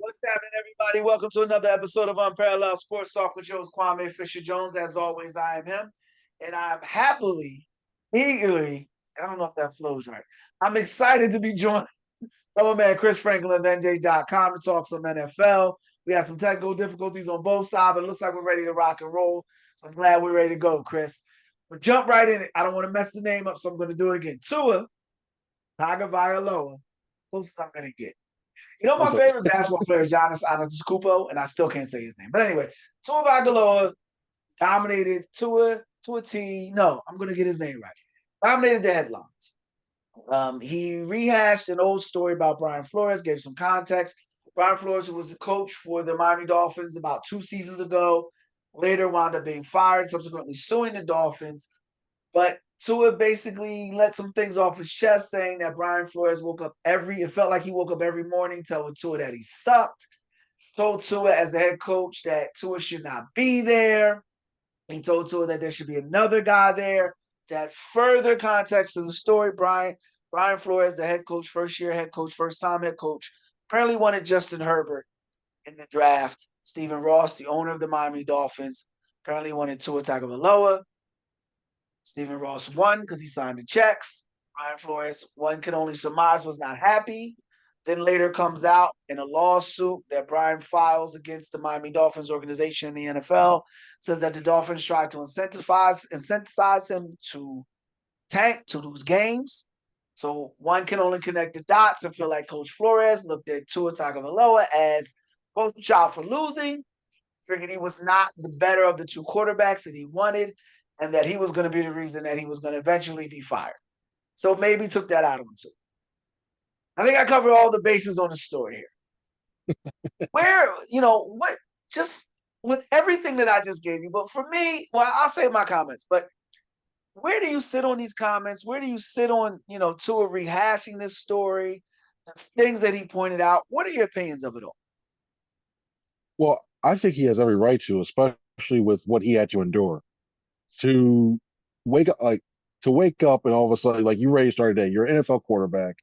What's happening, everybody? Welcome to another episode of Unparalleled Sports Talk with your host, Kwame Fisher-Jones. As always, I am him, and I'm happily, eagerly, I don't know if that flows right. I'm excited to be joined by my man Chris Franklin of NJ.com to talk some NFL. We had some technical difficulties on both sides, but it looks like we're ready to rock and roll. So I'm glad we're ready to go, Chris. But jump right in it. I don't want to mess the name up, so I'm going to do it again. Tua Tagovailoa, closest I'm going to get. You know, my That's a, favorite basketball player is Giannis Antetokounmpo, and I still can't say his name. But anyway, Tua Tagovailoa dominated to a T. No, I'm going to get his name right. Dominated the headlines. He rehashed an old story about Brian Flores, gave some context. Brian Flores, who was the coach for the Miami Dolphins about 2 seasons ago, later wound up being fired, subsequently suing the Dolphins. But Tua basically let some things off his chest, saying that Brian Flores it felt like he woke up every morning telling Tua that he sucked, told Tua as the head coach that Tua should not be there. He told Tua that there should be another guy there. To add further context to the story, Brian Flores, the head coach, first year head coach, first time head coach, apparently wanted Justin Herbert in the draft. Stephen Ross, the owner of the Miami Dolphins, apparently wanted Tua Tagovailoa. Stephen Ross won because he signed the checks. Brian Flores, one can only surmise, was not happy. Then later comes out in a lawsuit that Brian files against the Miami Dolphins organization in the NFL, says that the Dolphins tried to incentivize him to tank, to lose games. So one can only connect the dots and feel like Coach Flores looked at Tua Tagovailoa as poster child for losing, figured he was not the better of the two quarterbacks that he wanted, and that he was going to be the reason that he was going to eventually be fired. So maybe took that out of him too. I think I covered all the bases on the story here. What, just with everything that I just gave you, but for me, well, I'll say my comments, but where do you sit on these comments? Where do you sit on, Tua rehashing this story, things that he pointed out? What are your opinions of it all? well, I think he has every right to, especially with what he had to endure. To wake up, to wake up and all of a sudden, like you're ready to start a day. You're an NFL quarterback.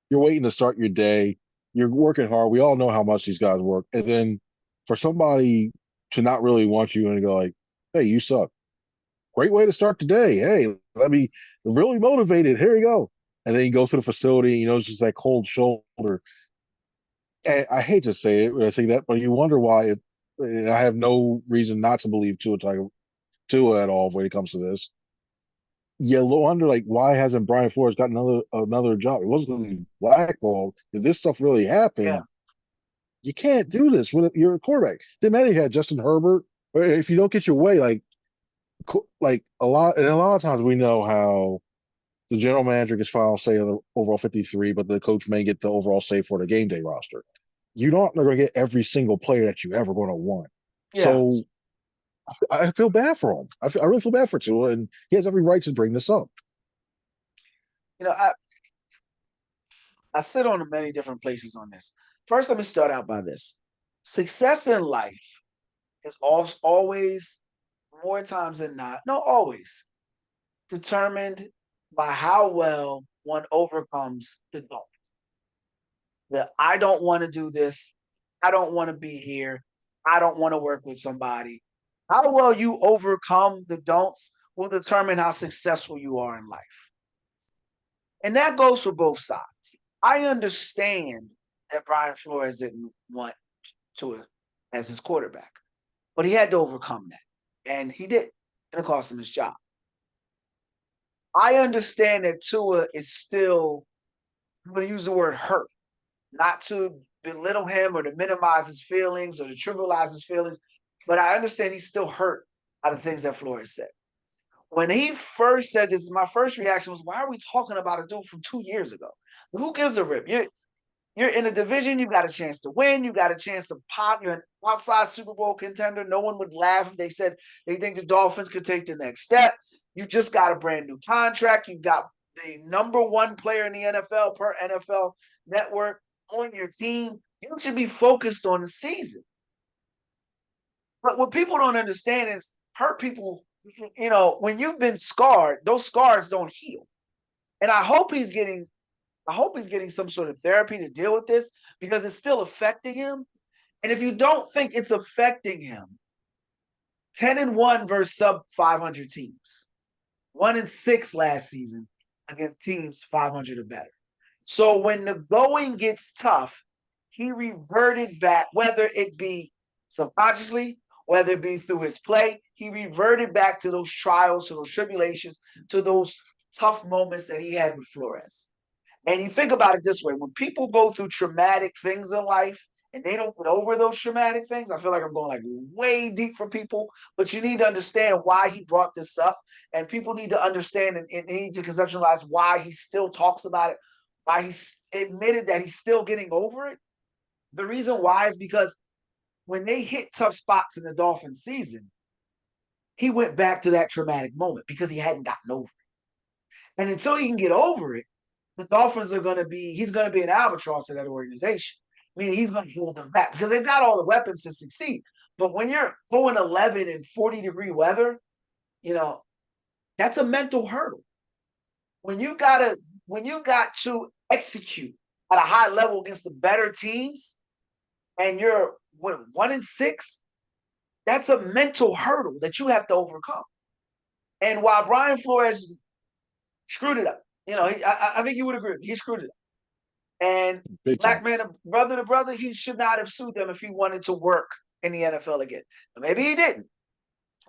You're waiting to start your day. You're working hard. We all know how much these guys work. And then for somebody to not really want you and go like, "Hey, you suck." Great way to start the day. Hey, let me really motivated. Here you go. And then you go to the facility. It's just that cold shoulder. And I hate to say it when I say that, but you wonder why and I have no reason not to believe Tua at all when it comes to this. You wonder like why hasn't Brian Flores got another job? It wasn't going to be blackballed. If this stuff really Yeah, happened, you can't do this with your quarterback. Didn't matter you had Justin Herbert, or if you don't get your way, like a lot of times we know how the general manager gets final say of the overall 53, but the coach may get the overall say for the game day roster. You're not going to get every single player that you ever going to want. yeah. So I feel bad for him. I really feel bad for Tua, and he has every right to bring this up. You know, I sit on many different places on this. First, let me start out by this. Success in life is always, more times than not, no, always determined by how well one overcomes the don't. The I don't want to do this. I don't want to be here. I don't want to work with somebody. How well you overcome the don'ts will determine how successful you are in life. And that goes for both sides. I understand that Brian Flores didn't want Tua as his quarterback, but he had to overcome that. And he did. And it cost him his job. I understand that Tua is still, I'm going to use the word hurt, not to belittle him or to minimize his feelings or to trivialize his feelings, but I understand he's still hurt by the things that Flores said. When he first said this, my first reaction was, why are we talking about a dude from 2 years ago? Who gives a rip? You're in a division, you got a chance to win, you got a chance to pop, you're an outside Super Bowl contender. No one would laugh if they said they think the Dolphins could take the next step. You just got a brand new contract. You got the number one player in the NFL per NFL network on your team. You should be focused on the season. But what people don't understand is hurt people, when you've been scarred, those scars don't heal. And I hope he's getting some sort of therapy to deal with this because it's still affecting him. And if you don't think it's affecting him, 10-1 versus sub 500 teams, 1-6 last season against teams 500 or better. So when the going gets tough, he reverted back, whether it be subconsciously, whether it be through his play, he reverted back to those trials, to those tribulations, to those tough moments that he had with Flores. And you think about it this way, when people go through traumatic things in life and they don't get over those traumatic things, I feel like I'm going like way deep for people, but you need to understand why he brought this up. And people need to understand and need to conceptualize why he still talks about it, why he's admitted that he's still getting over it. The reason why is because when they hit tough spots in the Dolphins season, he went back to that traumatic moment because he hadn't gotten over it. And until he can get over it, the Dolphins are going to be, he's going to be an albatross in that organization. Meaning he's going to hold them back because they've got all the weapons to succeed. But when you're 0-11 in 40-degree weather, that's a mental hurdle. When you've got to execute at a high level against the better teams, and you're 1-6, that's a mental hurdle that you have to overcome. And while Brian Flores screwed it up, I think you would agree. He screwed it up. And black man, brother to brother, he should not have sued them if he wanted to work in the NFL again. But maybe he didn't.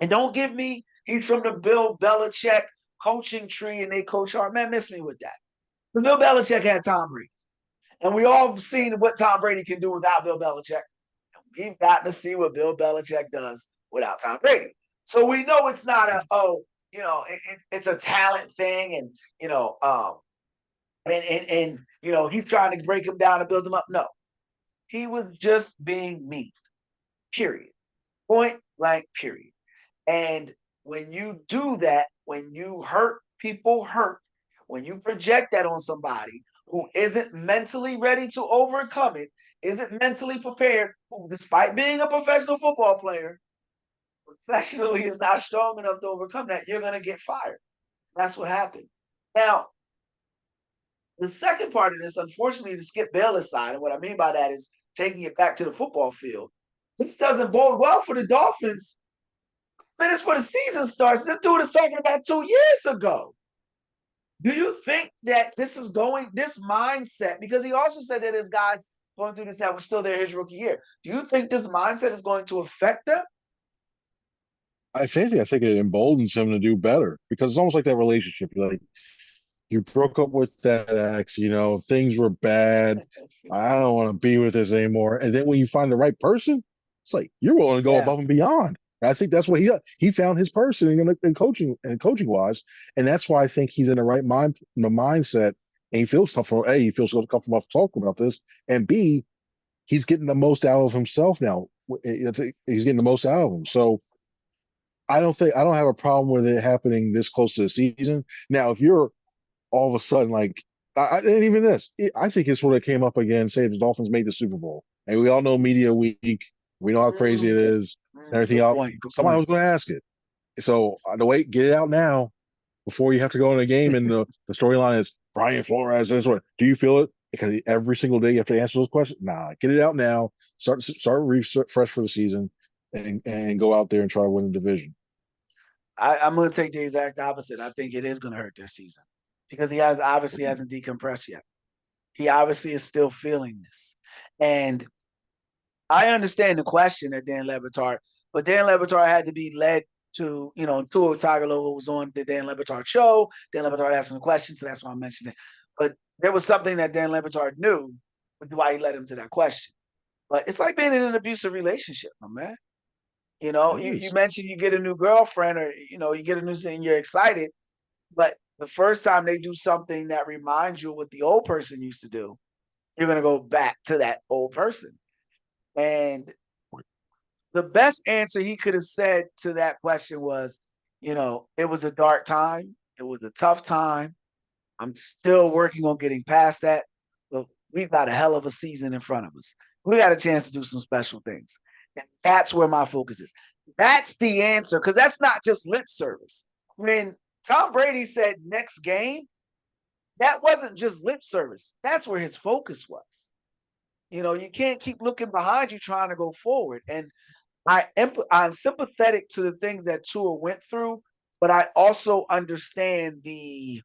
And don't give me, he's from the Bill Belichick coaching tree and they coach hard. Man, miss me with that. Because Bill Belichick had Tom Brady. And we all have seen what Tom Brady can do without Bill Belichick. And we've gotten to see what Bill Belichick does without Tom Brady. So we know it's not it's a talent thing and, he's trying to break him down and build him up. No, he was just being mean, period. Point blank, period. And when you do that, when you hurt people hurt, when you project that on somebody who isn't mentally ready to overcome it, isn't mentally prepared, who, despite being a professional football player, professionally is not strong enough to overcome that, you're going to get fired. That's what happened. Now, the second part of this, unfortunately, to skip Baylor's side, and what I mean by that is taking it back to the football field. This doesn't bode well for the Dolphins. Minutes before the season starts, this dude is talking about 2 years ago. Do you think that this mindset, because he also said that his guys going through this that was still there his rookie year. Do you think this mindset is going to affect them? I think it emboldens him to do better because it's almost like that relationship. Like you broke up with that ex, things were bad. I don't want to be with this anymore. And then when you find the right person, it's like you're willing to go above and beyond. And I think that's what he found his person in coaching wise, and that's why I think he's in the right mindset. And he feels comfortable. A, he feels so comfortable talking about this, and B, he's getting the most out of himself now. He's getting the most out of him. So I don't have a problem with it happening this close to the season. Now, if you're all of a sudden like, and even this, I think it's what it came up again. Say the Dolphins made the Super Bowl, and we all know media week. We know how crazy it is and everything else. Somebody was going to ask it. So get it out now before you have to go in a game. And the storyline is Brian Flores. And do you feel it? Because every single day you have to answer those questions. Nah, get it out now. Start fresh for the season, and go out there and try to win the division. I'm going to take the exact opposite. I think it is going to hurt their season because he obviously hasn't decompressed yet. He obviously is still feeling this. And I understand the question at Dan Le Batard, but Dan Le Batard had to be led to, Tua Tagovailoa was on the Dan Le Batard show. Dan Le Batard asked him the question, so that's why I mentioned it. But there was something that Dan Le Batard knew, which is why he led him to that question. But it's like being in an abusive relationship, my man. You mentioned you get a new girlfriend or, you get a new thing, you're excited. But the first time they do something that reminds you of what the old person used to do, you're going to go back to that old person. And the best answer he could have said to that question was, it was a dark time. It was a tough time. I'm still working on getting past that. But we've got a hell of a season in front of us. We got a chance to do some special things. And that's where my focus is. That's the answer, because that's not just lip service. When Tom Brady said next game, that wasn't just lip service. That's where his focus was. You can't keep looking behind you trying to go forward. And I'm sympathetic to the things that Tua went through, but I also understand the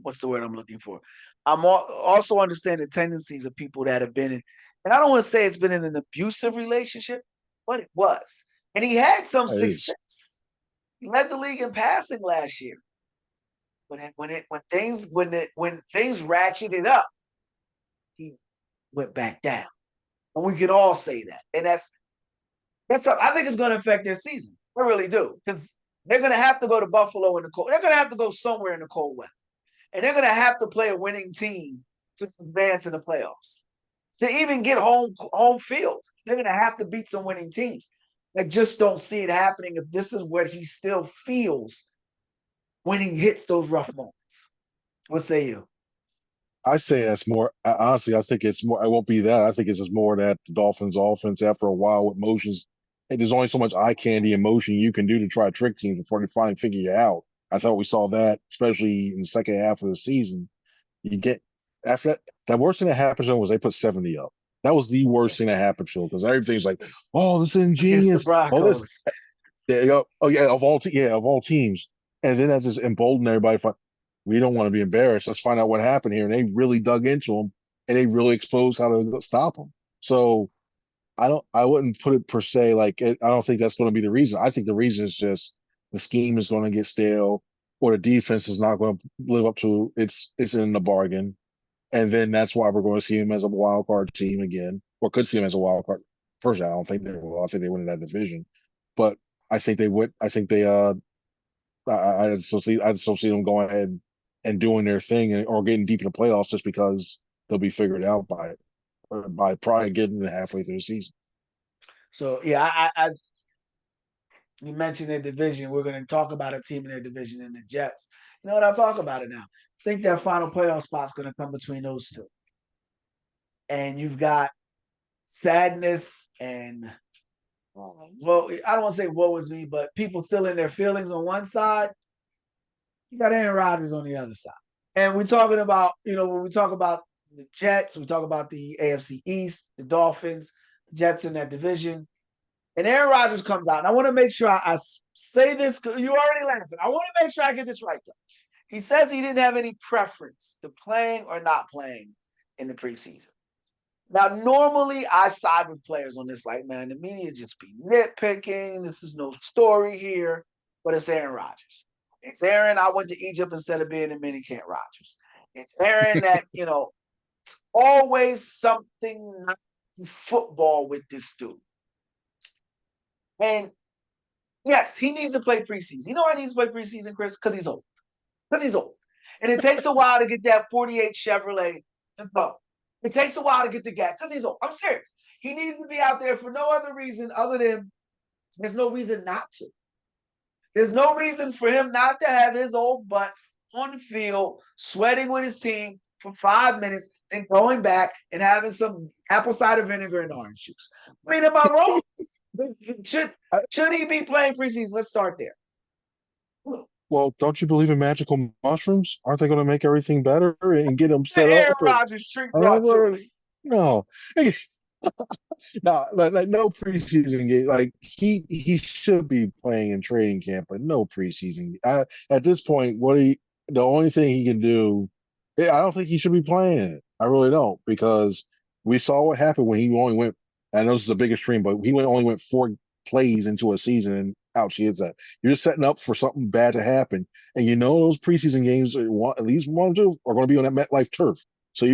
what's the word I'm looking for? Also understand the tendencies of people that have been in, and I don't want to say it's been in an abusive relationship, but it was. And he had some It is. success. He led the league in passing last year. When things ratcheted up, he went back down. And we can all say that. And I think it's going to affect their season. I really do. Because they're going to have to go to Buffalo in the cold. They're going to have to go somewhere in the cold weather. And they're going to have to play a winning team to advance in the playoffs. To even get home field, they're going to have to beat some winning teams. I just don't see it happening if this is what he still feels when he hits those rough moments. What say you? I say that's more. Honestly, I think it's more. It won't be that. I think it's just more that the Dolphins' offense, after a while with motions, and there's only so much eye candy and motion you can do to try to trick teams before they finally figure you out. I thought we saw that, especially in the second half of the season. You get after that. The worst thing that happened to them was they put 70 up. That was the worst thing that happened to them because everything's like, oh, this is Against the ingenious. Oh, this. Broncos. There you go. Oh yeah, of all teams. And then that just emboldened everybody. We don't want to be embarrassed. Let's find out what happened here. And they really dug into them and they really exposed how to stop them. So I wouldn't put it per se like I don't think that's going to be the reason. I think the reason is just the scheme is going to get stale or the defense is not going to live up to it's in the bargain. And then that's why we're going to see him as a wild card team again, or could see him as a wild card. First, I don't think they will. I think they win in that division, but I think they would. I think they. I still see them going ahead and doing their thing or getting deep in the playoffs just because they'll be figured out by it, or by probably getting halfway through the season. So yeah, I you mentioned their division. We're going to talk about a team in their division in the Jets. You know what? I'll talk about it now. I think that final playoff spot's going to come between those two. And you've got sadness and, well, I don't want to say woe is me, but people still in their feelings on one side. You got Aaron Rodgers on the other side. And we're talking about, when we talk about the Jets, we talk about the AFC East, the Dolphins, the Jets in that division. And Aaron Rodgers comes out, and I want to make sure I say this. You already laughing. I want to make sure I get this right, though. He says he didn't have any preference to playing or not playing in the preseason. Now, normally I side with players on this, like, man, the media just be nitpicking. This is no story here, but it's Aaron Rodgers. It's Aaron. I went to Egypt instead of being in minicamp Rodgers. It's Aaron that, it's always something football with this dude. And yes, he needs to play preseason. You know why he needs to play preseason, Chris? Because he's old. Because he's old. And it takes a while to get that 48 Chevrolet to go. It takes a while to get the gas because he's old. I'm serious. He needs to be out there for no other reason other than there's no reason not to. There's no reason for him not to have his old butt on the field, sweating with his team for 5 minutes, then going back and having some apple cider vinegar and orange juice. I mean, am I wrong? Should he be playing preseason? Let's start there. Well, don't you believe in magical mushrooms? Aren't they going to make everything better and get them set Aaron up? Or Rodgers treat brought to us. no, no, like no preseason game. Like he should be playing in training camp, but no preseason. At this point, the only thing he can do, I don't think he should be playing it. I really don't because we saw what happened when he only went. I know this is a big extreme, but only went 4 plays into a season and out she hits that. You're just setting up for something bad to happen, and those preseason games, at least one or two, are going to be on that MetLife turf. So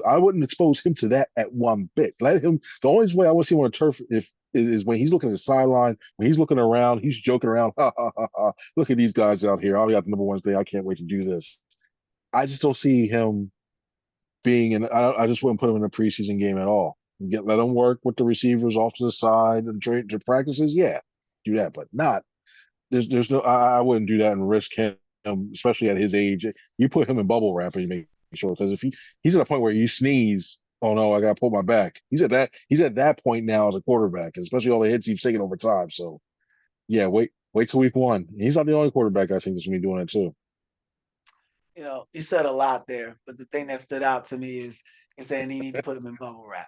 I wouldn't expose him to that at one bit. Let him. The only way I want to see him on a turf is when he's looking at the sideline, when he's looking around, he's joking around. Ha ha ha ha! Look at these guys out here. I'll be at the number one thing. I can't wait to do this. I just don't see him being in. I just wouldn't put him in a preseason game at all. Let him work with the receivers off to the side and to practices. Yeah, do that, but not. There's no. I wouldn't do that and risk him, especially at his age. You put him in bubble wrap and you make sure because if he's at a point where you sneeze, oh no, I gotta pull my back. He's at that point now as a quarterback, especially all the hits he's taken over time. So yeah, wait till week 1. He's not the only quarterback I think that's gonna be doing it too. You said a lot there, but the thing that stood out to me is and saying he need to put him in bubble wrap.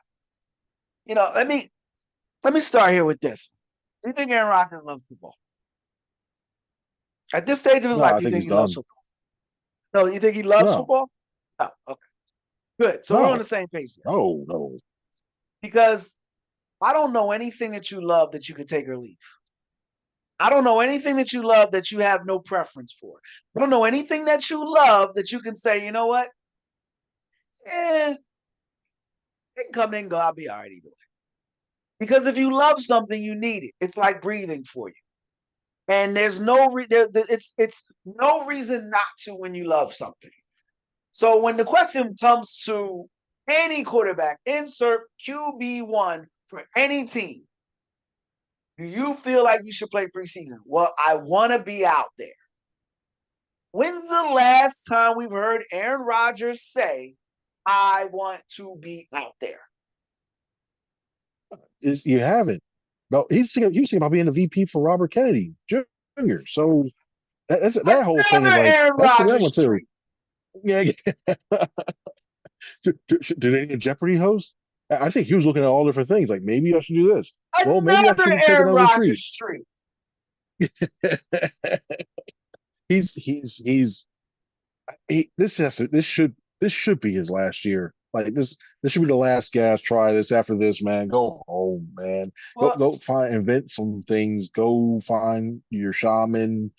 Let me start here with this. Do you think Aaron Rodgers loves football? At this stage of his No, life, I do you think think he's he loves done. football? No, you think he loves No, football? Oh, okay. Good. So we're on no, the same page there. no, no. Because I don't know anything that you love that you could take or leave. I don't know anything that you love that you have no preference for. I don't know anything that you love that you can say, you know what? Eh, it can come and go. I'll be all right either way. Because if you love something, you need it. It's like breathing for you. And there's no it's no reason not to when you love something. So when the question comes to any quarterback, insert QB1 for any team, do you feel like you should play preseason? Well, I want to be out there. When's the last time we've heard Aaron Rodgers say, I want to be out there? You haven't. No, he's thinking about being a VP for Robert Kennedy Jr. So that whole thing is Another like Aaron that's for that Rodgers one too. treat. Yeah, yeah. Do they need a Jeopardy host? I think he was looking at all different things. Like maybe I should do this. Well, maybe I Another shouldn't take Aaron another treat. Rodgers treat. He's this should be his last year. Like this should be the last gas. Try this after this, man. Go home, man. Go Well, go find invent some things. Go find your shaman.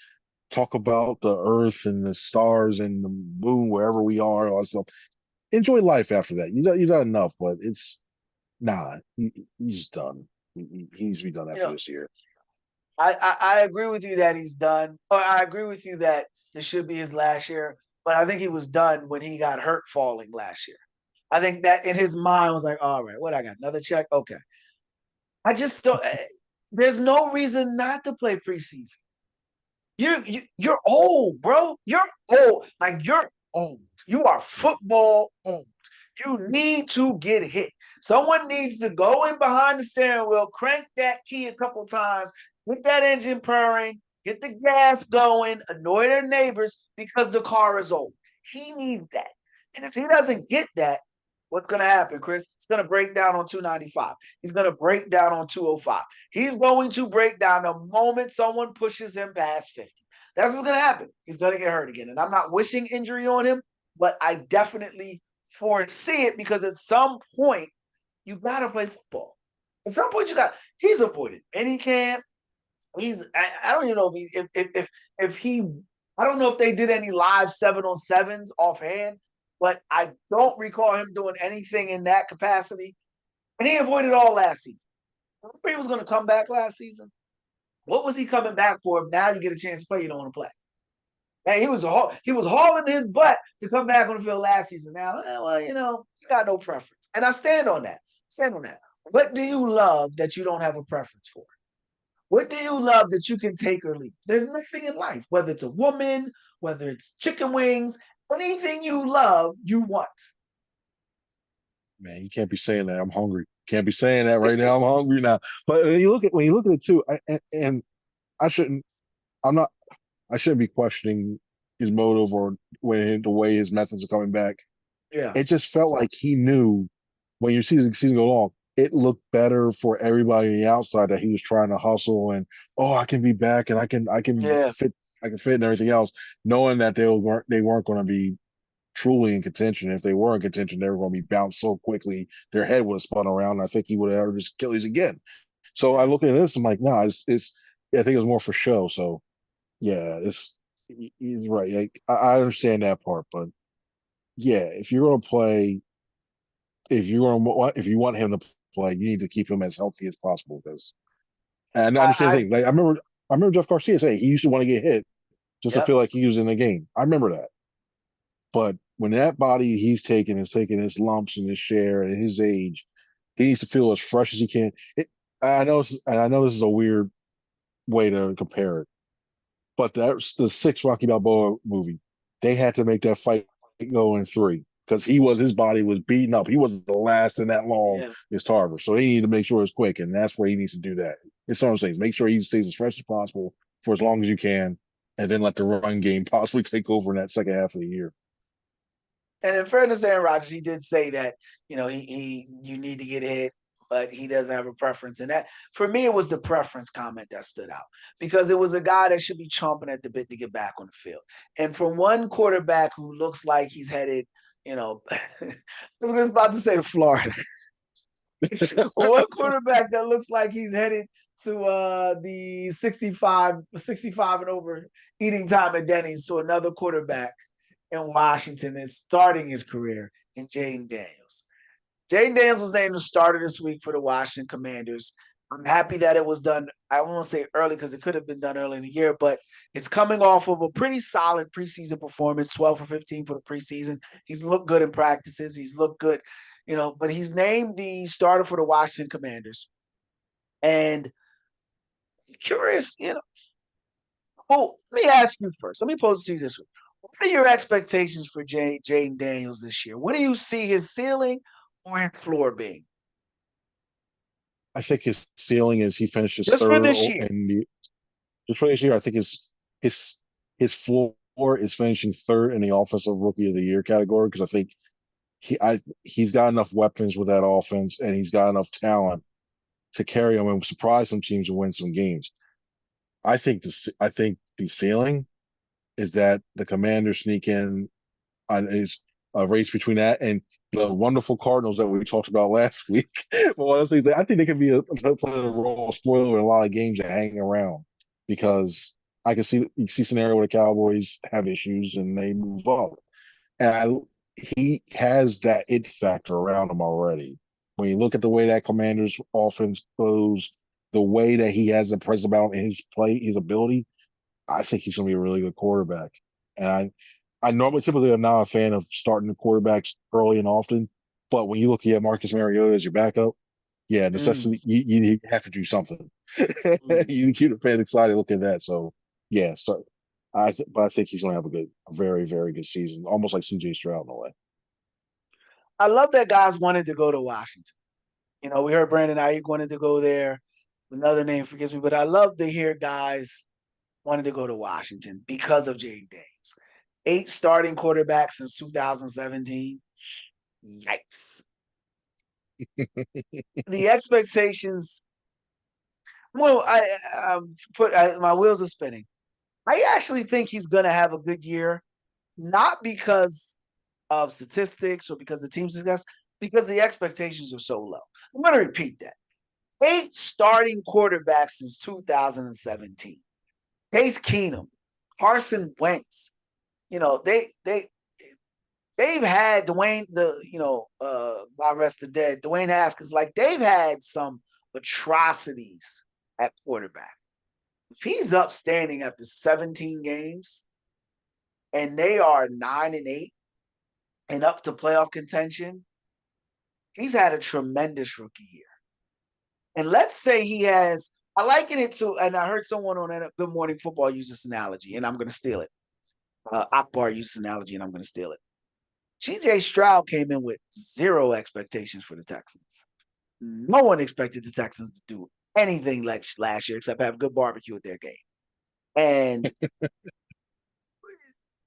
Talk about the earth and the stars and the moon wherever we are. Or stuff. Enjoy life after that. You done enough, but it's nah. He's done. He needs to be done you after know, this year. I agree with you that he's done. Or I agree with you that this should be his last year. But I think he was done when he got hurt falling last year. I think that in his mind was like, all right, what I got? Another check? Okay. I just don't. There's no reason not to play preseason. You're old, bro. You're old. Like you're old. You are football old. You need to get hit. Someone needs to go in behind the steering wheel, crank that key a couple times, get that engine purring, get the gas going, annoy their neighbors because the car is old. He needs that. And if he doesn't get that, what's going to happen, Chris? It's going to break down on 295. He's going to break down on 205. He's going to break down the moment someone pushes him past 50. That's what's going to happen. He's going to get hurt again. And I'm not wishing injury on him, but I definitely foresee it because at some point, you got to play football. At some point, he's avoided any camp. I don't even know if he, I don't know if they did any live 7-on-7s offhand, but I don't recall him doing anything in that capacity. And he avoided all last season. Remember he was going to come back last season? What was he coming back for? If now you get a chance to play, you don't want to play. And he was hauling his butt to come back on the field last season. Now, well, he got no preference, and I stand on that. Stand on that. What do you love that you don't have a preference for? What do you love that you can take or leave? There's nothing in life, whether it's a woman, whether it's chicken wings, anything you love, you want. Man, you can't be saying that. I'm hungry. Can't be saying that right now. I'm hungry now. But when you look at it too, and I shouldn't. I'm not. I shouldn't be questioning his motive or the way his methods are coming back. Yeah. It just felt like he knew when your season go along, it looked better for everybody on the outside that he was trying to hustle and I can be back and Yeah. I can fit and everything else, knowing that they weren't going to be truly in contention. If they were in contention, they were going to be bounced so quickly, their head would have spun around. I think he would have hurt his Achilles again. So I Yeah. look at this, I'm like, nah, it's I think it was more for show. So yeah, he's right. Like, I understand that part, but yeah, if you're going to play, if you want him to play, you need to keep him as healthy as possible. Because and I understand the I thing. Like I remember Jeff Garcia saying he used to want to get hit just to yep. feel like he was in the game. I remember that. But when that body he's taking is taking his lumps and his share and his age, he needs to feel as fresh as he can. I know this is a weird way to compare it, but that's the sixth Rocky Balboa movie. They had to make that fight go in three because his body was beaten up. He wasn't the last in that long Yeah. as Tarver, so he needed to make sure it's quick, and that's where he needs to do that. It's one of those things. Make sure he stays as fresh as possible for as long as you can, and then let the run game possibly take over in that second half of the year. And in fairness to Aaron Rodgers, he did say that, you need to get hit, but he doesn't have a preference. And that, for me, it was the preference comment that stood out because it was a guy that should be chomping at the bit to get back on the field. And from one quarterback who looks like he's headed, I was about to say to Florida. One quarterback that looks like he's headed to the 65 and over eating time at Denny's, to another quarterback in Washington is starting his career in Jayden Daniels. Jayden Daniels was named the starter this week for the Washington Commanders. I'm happy that it was done. I won't say early because it could have been done early in the year, but it's coming off of a pretty solid preseason performance, 12 for 15 for the preseason. He's looked good in practices. He's looked good, but he's named the starter for the Washington Commanders. And I'm curious, well, let me ask you first. Let me pose it to you this way. What are your expectations for Jayden Daniels this year? What do you see his ceiling or his floor being? I think his ceiling is he finishes Just for third this year. in the just for this year. I think his his floor is finishing third in the offensive rookie of the year category because I think he's got enough weapons with that offense and he's got enough talent to carry him and surprise some teams and win some games. I think the ceiling is that the Commanders sneak in on is a race between that and the wonderful Cardinals that we talked about last week. But honestly, I think they could be play a role spoiler in a lot of games that hang around because I can see you can see scenario where the Cowboys have issues and they move up, and he has that it factor around him already. When you look at the way that Commanders offense goes, the way that he has a presence about in his play, his ability, I think he's going to be a really good quarterback. And I normally typically am not a fan of starting the quarterbacks early and often, but when you look at Marcus Mariota as your backup, yeah, Mm, necessarily you have to do something. mm. You keep the fans excited looking at that. So yeah, but I think he's going to have a very very good season, almost like C.J. Stroud in a way. I love that guys wanted to go to Washington. We heard Brandon Ayuk wanted to go there. Another name forgets me, but I love to hear guys wanted to go to Washington because of Jayden Daniels. 8 starting quarterbacks since 2017. Yikes. The expectations. Well, my wheels are spinning. I actually think he's going to have a good year, not because of statistics or because of team success, because the expectations are so low. I'm going to repeat that. 8 starting quarterbacks since 2017. Case Keenum, Carson Wentz. They've had God rest the dead, Dwayne Haskins. Like they've had some atrocities at quarterback. If he's upstanding after 17 games and they are 9-8 and up to playoff contention, he's had a tremendous rookie year. And let's say he has, I liken it to, and I heard someone on Good Morning Football use this analogy, and I'm going to steal it. Akbar used this analogy, and I'm going to steal it. CJ Stroud came in with 0 expectations for the Texans. No one expected the Texans to do anything like last year except have good barbecue at their game. And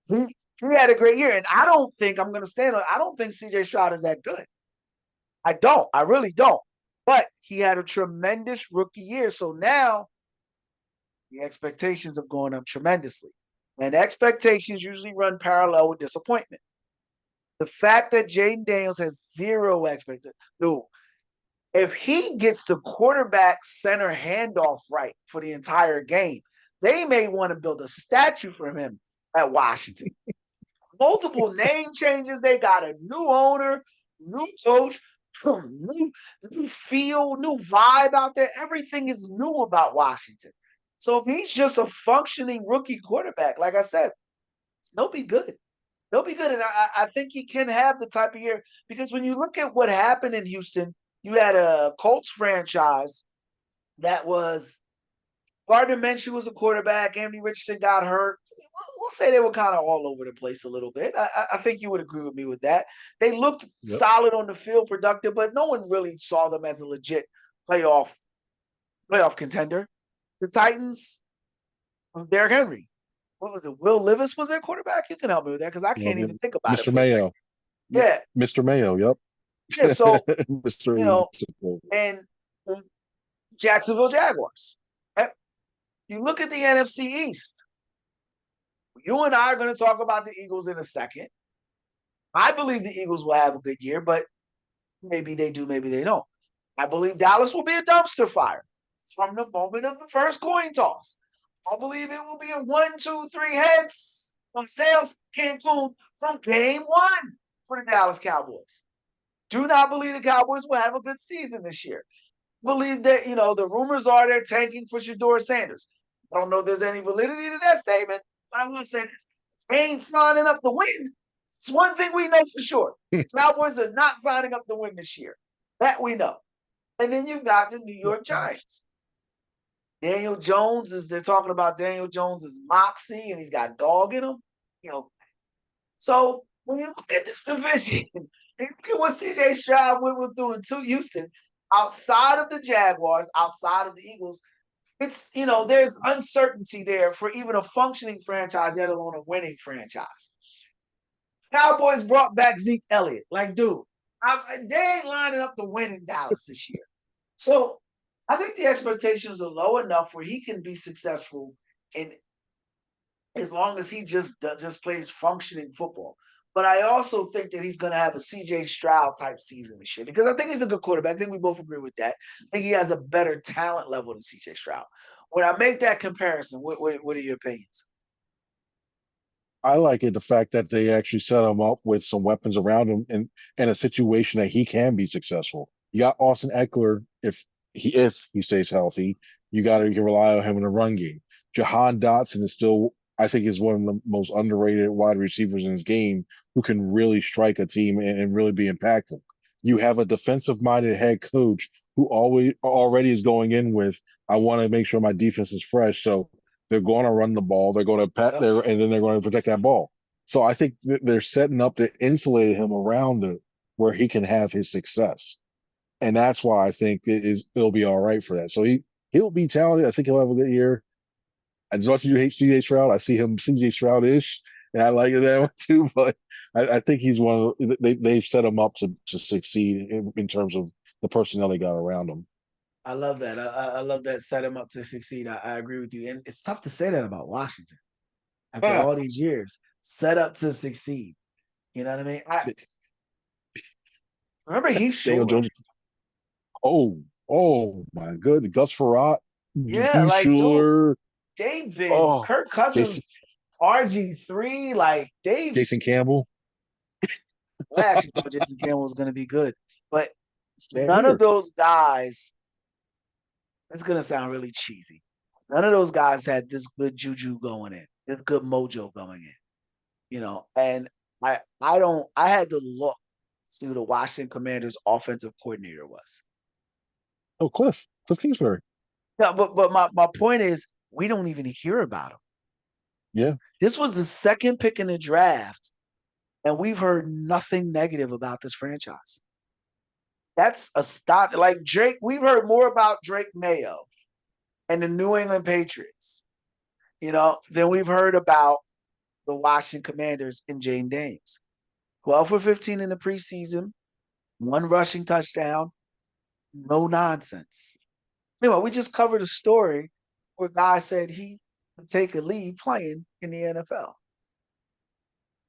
he had a great year. And I don't think I'm going to stand on. I don't think CJ Stroud is that good. I don't. I really don't. But he had a tremendous rookie year. So now the expectations have gone up tremendously. And expectations usually run parallel with disappointment. The fact that Jayden Daniels has 0 expectations. Dude, if he gets the quarterback center handoff right for the entire game, they may want to build a statue for him at Washington. Multiple name changes. They got a new owner, new coach, new feel, new vibe out there. Everything is new about Washington. So if he's just a functioning rookie quarterback, like I said, they'll be good. They'll be good. And I think he can have the type of year because when you look at what happened in Houston, you had a Colts franchise that was Gardner Minshew was a quarterback. Anthony Richardson got hurt. We'll say they were kind of all over the place a little bit. I think you would agree with me with that. They looked Yep. solid on the field, productive, but no one really saw them as a legit playoff contender. The Titans, Derrick Henry. What was it? Will Levis was their quarterback? You can help me with that because I Well, can't even think about it Mr. for a second. Mayo. Yeah, Mr. Mayo, yep. yeah. So Mr. you know, Easysimple. and Jacksonville Jaguars. Right? You look at the NFC East. You and I are going to talk about the Eagles in a second. I believe the Eagles will have a good year, but maybe they do, maybe they don't. I believe Dallas will be a dumpster fire from the moment of the first coin toss. I believe it will be a 1, 2, 3 heads on sales Cancun from game one for the Dallas Cowboys. Do not believe the Cowboys will have a good season this year. Believe that, the rumors are they're tanking for Shador Sanders. I don't know if there's any validity to that statement, but I will say this. They ain't signing up to win. It's one thing we know for sure. Cowboys are not signing up to win this year. That we know. And then you've got the New York Giants. They're talking about Daniel Jones's moxie and he's got dog in him. So when you look at this division, and look at what CJ Stroud went through into Houston, outside of the Jaguars, outside of the Eagles, there's uncertainty there for even a functioning franchise, let alone a winning franchise. Cowboys brought back Zeke Elliott. Like, dude, they ain't lining up to win in Dallas this year. So I think the expectations are low enough where he can be successful in as long as he just plays functioning football. But I also think that he's going to have a CJ Stroud type season this year because I think he's a good quarterback. I think we both agree with that. I think he has a better talent level than CJ Stroud. When I make that comparison, what are your opinions? I like it, the fact that they actually set him up with some weapons around him in a situation that he can be successful. You got Austin Eckler if he stays healthy. You can rely on him in the run game. Jahan Dotson is still, I think, is one of the most underrated wide receivers in his game who can really strike a team and really be impactful. You have a defensive minded head coach who always already is going in with, I want to make sure my defense is fresh. So they're going to run the ball. They're going to pat Yep. there, and then they're going to protect that ball. So I think they're setting up to insulate him around it where he can have his success, and that's why I think it'll be all right for that. So he'll be talented. I think he'll have a good year. As much as you hate CJ Stroud, I see him CJ Stroud ish, and I like it that way too. But I think he's one of they've set him up to succeed in terms of the personnel they got around him. I love that. I love that. Set him up to succeed. I agree with you. And it's tough to say that about Washington after Ah, all these years. Set up to succeed. You know what I mean? I remember Heath Daniel Schuler. Jones. Oh my good. Gus Farrat, Yeah, Heath like, dude, Schuler. they've been Oh, Kirk Jason Cousins, RG3. Like, Jason Campbell. I actually thought Jason Campbell was going to be good. But Same none of here. those guys, it's going to sound really cheesy. None of those guys had this good juju going in, this good mojo going in. And I had to look see who the Washington Commanders offensive coordinator was. Oh, Cliff Kingsbury. No, but my point is we don't even hear about him. Yeah. This was the second pick in the draft, and we've heard nothing negative about this franchise. That's a stop. Like Drake, we've heard more about Drake Mayo and the New England Patriots, than we've heard about the Washington Commanders and Jayden Daniels. 12 for 15 in the preseason, one rushing touchdown, no nonsense. Meanwhile, we just covered a story where a guy said he would take a lead playing in the NFL.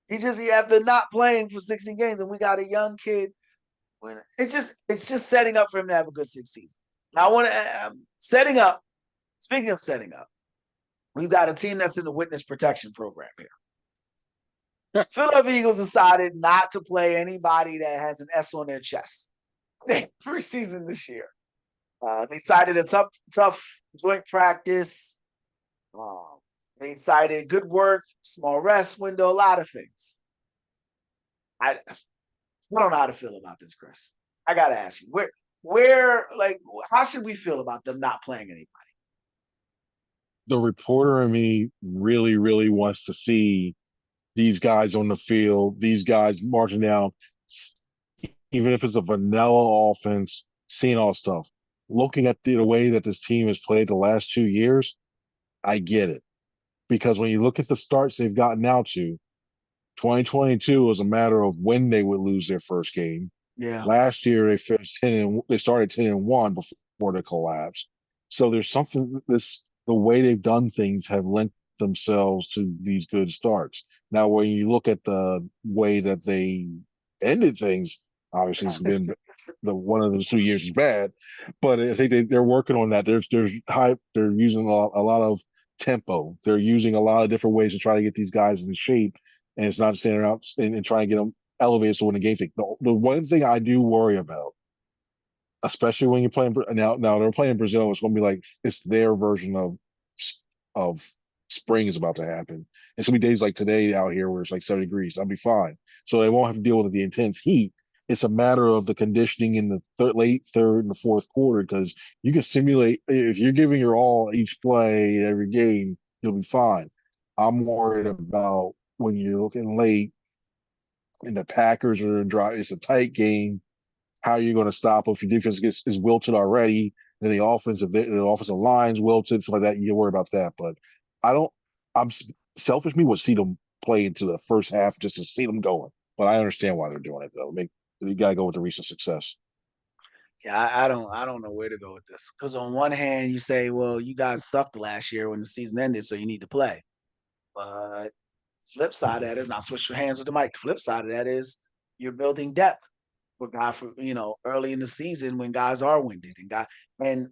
He after not playing for 16 games, and we got a young kid. It's just setting up for him to have a good sixth season. Now I want to setting up. Speaking of setting up, we've got a team that's in the witness protection program here. Philadelphia Eagles decided not to play anybody that has an S on their chest preseason this year. They cited a tough joint practice. They cited good work, small rest window, a lot of things. I don't know how to feel about this, Chris. I gotta ask you, how should we feel about them not playing anybody? The reporter in me really, really wants to see these guys on the field, these guys marching down, even if it's a vanilla offense, seeing all stuff. Looking at the way that this team has played the last 2 years, I get it. Because when you look at the starts they've gotten out to, 2022 was a matter of when they would lose their first game. Yeah. Last year they finished 10 and they started 10-1 before the collapse. So there's something the way they've done things have lent themselves to these good starts. Now, when you look at the way that they ended things, obviously it's been the one of those 2 years is bad, but I think they're working on that. There's high. They're using a lot of tempo. They're using a lot of different ways to try to get these guys in shape, and it's not standing out and trying to get them elevated so when the game thing. The one thing I do worry about, especially when you're playing now they're playing Brazil, it's going to be like it's their version of spring is about to happen. It's going to be days like today out here where it's like 70 degrees. I'll be fine. So they won't have to deal with the intense heat. It's a matter of the conditioning in the late third and the fourth quarter because you can simulate if you're giving your all each play every game, you'll be fine. I'm worried about when you're looking late and the Packers are dry. It's a tight game. How are you going to stop if your defense is wilted already? Then the offensive line's wilted, stuff like that. You can worry about that. But I don't. I'm selfish. Me would see them play into the first half just to see them going. But I understand why they're doing it though. You got to go with the recent success. Yeah, I don't know where to go with this. Because on one hand, you say, well, you guys sucked last year when the season ended, so you need to play. But flip side of that is not switch your hands with the mic. The flip side of that is you're building depth for guy for early in the season when guys are winded and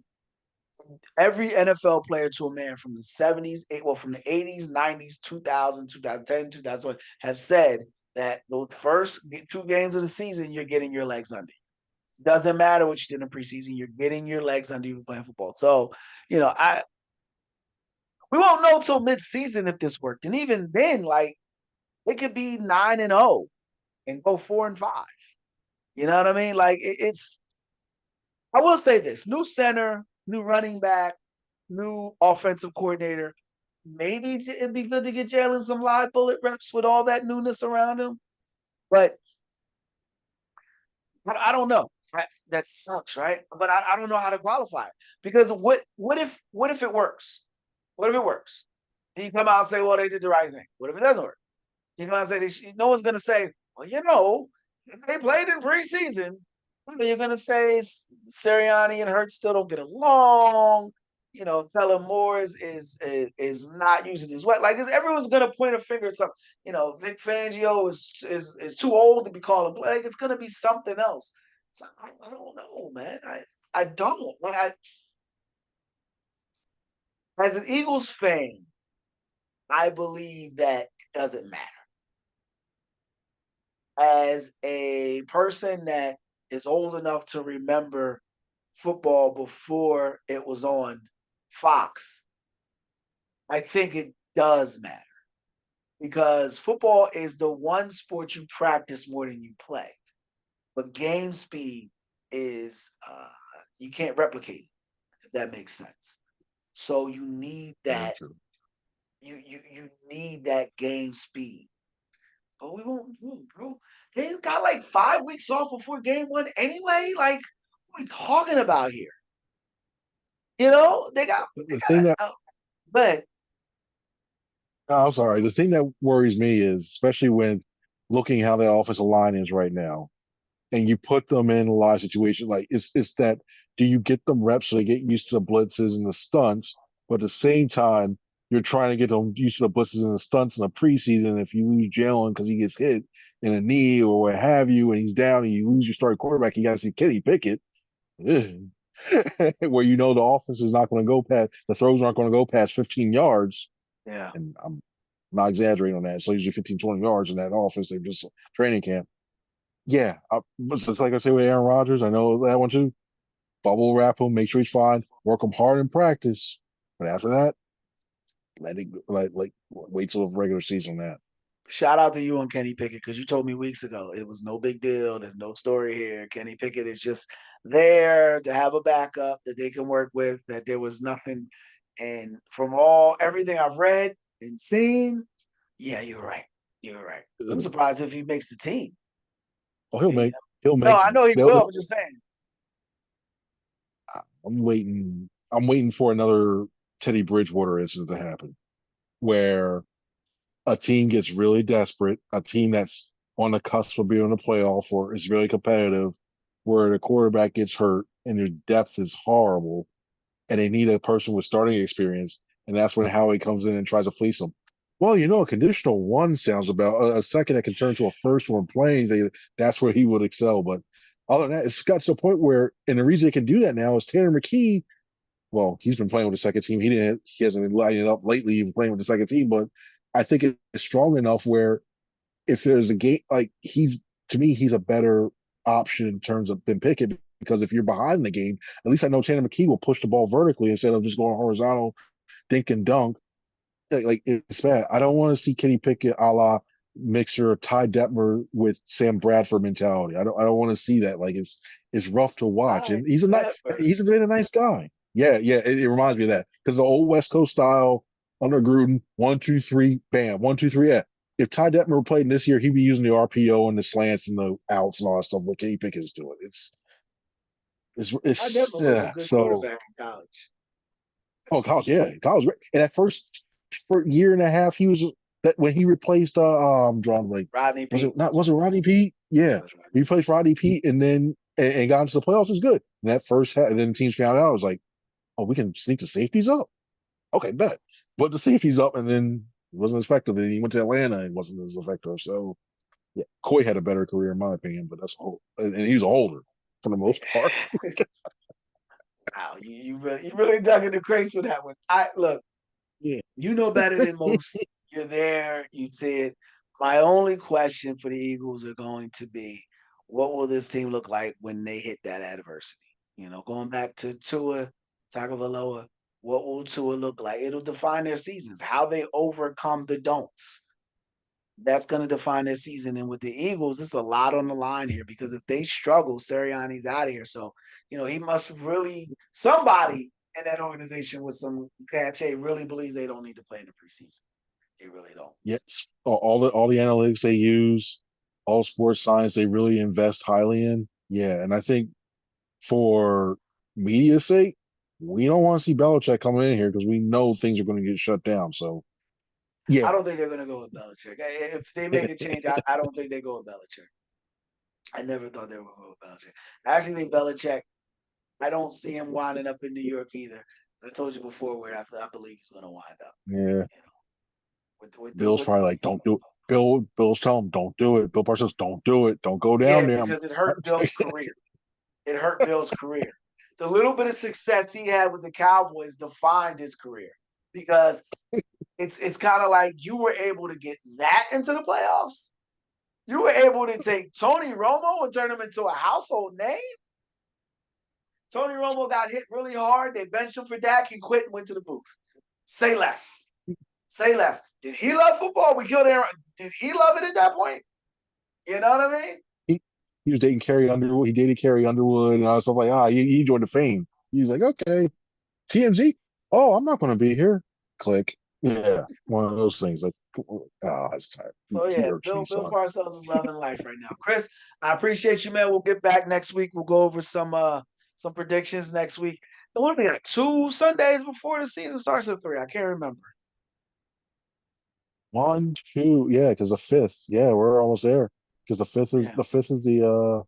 every NFL player to a man from the 70s, from the 80s, 90s, 2000, 2010, 2020 have said that those first 2 games of the season, you're getting your legs under you. Doesn't matter what you did in preseason, you're getting your legs under you playing football. So, I we won't know till mid-season if this worked. And even then, like it could be 9-0 and go 4-5. You know what I mean? Like it's I will say this: new center, new running back, new offensive coordinator. Maybe it'd be good to get Jalen some live bullet reps with all that newness around him. But I don't know. That sucks, right? But I don't know how to qualify it because what if it works? What if it works? Do you come out and say, well, they did the right thing? What if it doesn't work? You know what I'm saying? No one's going to say, well, they played in preseason. You're going to say Sirianni and Hurts still don't get along. Kellen Moore is not using his wet. Like, everyone's going to point a finger at something. Vic Fangio is too old to be calling play. Like, it's going to be something else. So I don't know, man. I don't. As an Eagles fan, I believe that it doesn't matter. As a person that is old enough to remember football before it was on Fox, I think it does matter because football is the one sport you practice more than you play. But game speed is you can't replicate it, if that makes sense. So you need Very that true. you need that game speed. But we won't, bro. They got like 5 weeks off before game one anyway. Like, what are we talking about here? They got The thing that but I'm sorry. The thing that worries me is especially when looking how the offensive line is right now. And you put them in a lot of situations. Like it's that do you get them reps so they get used to the blitzes and the stunts, but at the same time you're trying to get them used to the blitzes and the stunts in the preseason. If you lose Jalen because he gets hit in a knee or what have you, and he's down and you lose your starting quarterback, you got to see Kenny Pickett, where the offense is not going to go past the throws aren't going to go past 15 yards, yeah, and I'm not exaggerating on that. So usually 15, 20 yards in that offense. They're just training camp. Yeah, just like I say with Aaron Rodgers, I know that one too. Bubble wrap him, make sure he's fine, work him hard in practice, but after that, let it like wait till the regular season. That shout out to you on Kenny Pickett because you told me weeks ago it was no big deal. There's no story here. Kenny Pickett is just there to have a backup that they can work with. That there was nothing, and from everything I've read and seen, yeah, you're right. You're right. I'm surprised if he makes the team. oh Yeah. he'll No, make I it. know he will. I'm just saying. I'm waiting for another Teddy Bridgewater incident to happen where a team gets really desperate, a team that's on the cusp of being in the playoff or is really competitive, where the quarterback gets hurt and their depth is horrible, and they need a person with starting experience, and that's when Howie comes in and tries to fleece them. Well, a conditional one sounds about a second that can turn to a first one playing. That's where he would excel. But other than that, it's got to a point where, and the reason they can do that now is Tanner McKee. Well, he's been playing with the second team. He hasn't been lining it up lately, even playing with the second team. But I think it's strong enough where if there's a game, like to me, he's a better option in terms of than Pickett, because if you're behind in the game, at least I know Tanner McKee will push the ball vertically instead of just going horizontal, dink and dunk. Like it's bad. I don't want to see Kenny Pickett a la mixture of Ty Detmer with Sam Bradford mentality. I don't want to see that. Like it's rough to watch. Ty And he's been a nice guy. Yeah, yeah. It reminds me of that because the old West Coast style under Gruden, 1, 2, 3, bam, 1, 2, 3. Yeah. If Ty Detmer were playing this year, he'd be using the RPO and the slants and the outs and all that stuff. What Kenny Pickett's doing, Ty it's Detmer was a yeah. good So quarterback in college. college, yeah, college great. And that for year and a half, he was that when he replaced John Blake. Rodney Pete. Was it Rodney Pete? Yeah, Yeah. it was Rodney He Pete. replaced Rodney Pete and then and got into the playoffs was good. And that first half, and then teams found out, I was like, oh, we can sneak the safeties up. Okay, bet. But the safeties up and then it wasn't as effective. And he went to Atlanta and wasn't as effective. So yeah, Coy had a better career in my opinion, but that's whole and he was older for the most part. Wow, you really dug in the crates for that one. I look, Yeah. you know better than most. You're there. You see it. My only question for the Eagles are going to be, what will this team look like when they hit that adversity? Going back to Tua Tagovailoa, what will Tua look like? It'll define their seasons. How they overcome the don'ts. That's going to define their season. And with the Eagles, it's a lot on the line here because if they struggle, Sirianni's out of here. So, he must really, somebody in that organization with some cachet really believes they don't need to play in the preseason. They really don't. Yes. All the analytics they use, all sports science they really invest highly in. Yeah. And I think for media's sake, we don't want to see Belichick coming in here because we know things are going to get shut down. So I yeah. don't think they're going to go with Belichick. If they make a change, I don't think they go with Belichick. I never thought they were going to go with Belichick. I actually think Belichick, I don't see him winding up in New York either. I told you before where I believe he's going to wind up. Yeah. You know, Bill's with probably like, don't do it. Bill's telling him, don't do it. Bill Parcells, don't do it. Don't go down yeah, there. because it hurt Bill's career. It hurt Bill's career. The little bit of success he had with the Cowboys defined his career because it's kind of like you were able to get that into the playoffs. You were able to take Tony Romo and turn him into a household name. Tony Romo got hit really hard. They benched him for Dak. He quit and went to the booth. Say less. Say less. Did he love football? We killed Aaron. Did he love it at that point? You know what I mean? He was dating Carrie Underwood. He dated Carrie Underwood and I was like, he joined the fame. He's like, okay, TMZ. Oh, I'm not going to be here. Click. Yeah, one of those things. Like, oh, it's tired. So He yeah, irks Bill me, Bill son. Parcells is loving life right now. Chris, I appreciate you, man. We'll get back next week. We'll go over some predictions next week. And what do we got? 2 Sundays before the season starts at 3. I can't remember. 1, 2, yeah, because the fifth, yeah, we're almost there. Because Yeah. the fifth is the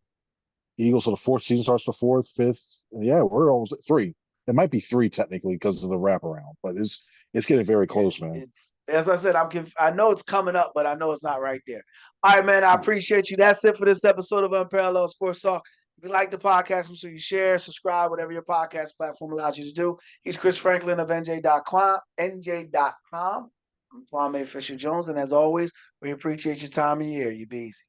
Eagles, so the fourth season starts the fourth, fifth. Yeah, we're almost at 3. It might be 3 technically because of the wraparound, but it's getting very Yeah, close, man. it's as I said, I know it's coming up, but I know it's not right there. All right, man. I appreciate you. That's it for this episode of Unparalleled Sports Talk. If you like the podcast, make sure you share, subscribe, whatever your podcast platform allows you to do. He's Chris Franklin of NJ.com. NJ.com. I'm Kwame Fisher Jones, and as always, we appreciate your time and year. You be easy.